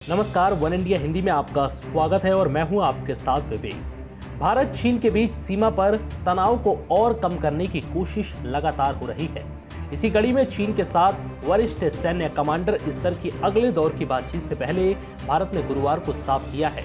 नमस्कार, one India Hindi में आपका स्वागत है और मैं हूं आपके साथ विवेक। भारत चीन के बीच सीमा पर तनाव को और कम करने की कोशिश लगातार हो रही है। इसी कड़ी में चीन के साथ वरिष्ठ सैन्य कमांडर स्तर की अगले दौर की बातचीत से पहले भारत ने गुरुवार को साफ किया है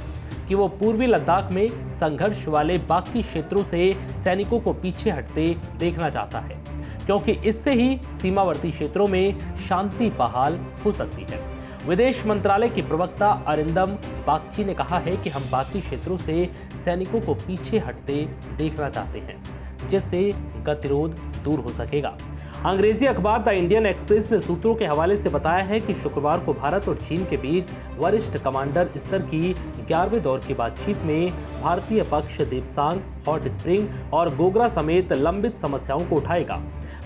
कि वो पूर्वी लद्दाख में संघर्ष वाले बाकी क्षेत्रों से सैनिकों को पीछे हटते देखना चाहता है, क्योंकि इससे ही सीमावर्ती क्षेत्रों में शांति बहाल हो सकती है। विदेश मंत्रालय की प्रवक्ता अरिंदम बागची ने कहा है कि हम बाकी क्षेत्रों से सैनिकों को पीछे हटते देखना चाहते हैं, जिससे गतिरोध दूर हो सकेगा। अंग्रेजी अखबार द इंडियन एक्सप्रेस ने सूत्रों के हवाले से बताया है कि शुक्रवार को भारत और चीन के बीच वरिष्ठ कमांडर स्तर की 11वें दौर की बातचीत में भारतीय पक्ष देपसांग, हॉट स्प्रिंग और गोगरा समेत लंबित समस्याओं को उठाएगा।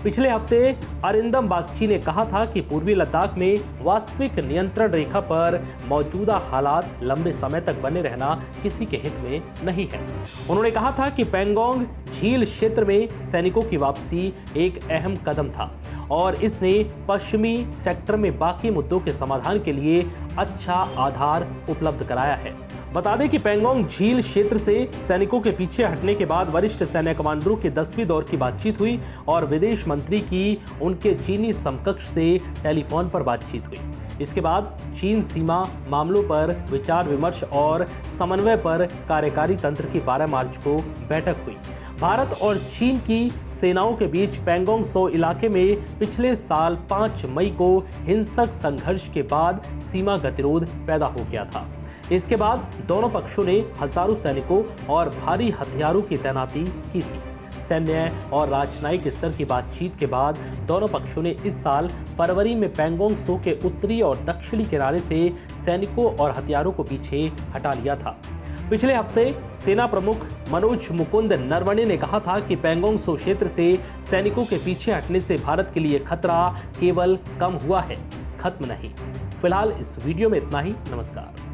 पिछले हफ्ते अरिंदम बागची ने कहा था कि पूर्वी लद्दाख में वास्तविक नियंत्रण रेखा पर मौजूदा हालात लंबे समय तक बने रहना किसी के हित में नहीं है। उन्होंने कहा था कि पैंगोंग झील क्षेत्र में सैनिकों की वापसी एक अहम कदम था और इसने पश्चिमी सेक्टर में बाकी मुद्दों के समाधान के लिए अच्छा आधार उपलब्ध कराया है। बता दें कि पैंगोंग झील क्षेत्र से सैनिकों के पीछे हटने के बाद वरिष्ठ सैन्य कमांडरों की 10वीं दौर की बातचीत हुई और विदेश मंत्री की उनके चीनी समकक्ष से टेलीफोन पर बातचीत हुई। इसके बाद चीन सीमा मामलों पर विचार विमर्श और समन्वय पर कार्यकारी तंत्र की 12 मार्च को बैठक हुई। भारत और चीन की सेनाओं के बीच पैंगोंग त्सो इलाके में पिछले साल 5 मई को हिंसक संघर्ष के बाद सीमा गतिरोध पैदा हो गया था। इसके बाद दोनों पक्षों ने हजारों सैनिकों और भारी हथियारों की तैनाती की थी। सैन्य और राजनयिक स्तर की बातचीत के बाद दोनों पक्षों ने इस साल फरवरी में पैंगोंग त्सो के उत्तरी और दक्षिणी किनारे से सैनिकों और हथियारों को पीछे हटा लिया था। पिछले हफ्ते सेना प्रमुख मनोज मुकुंद नरवणे ने कहा था कि पैंगोंग त्सो क्षेत्र से सैनिकों के पीछे हटने से भारत के लिए खतरा केवल कम हुआ है, खत्म नहीं। फिलहाल इस वीडियो में इतना ही। नमस्कार।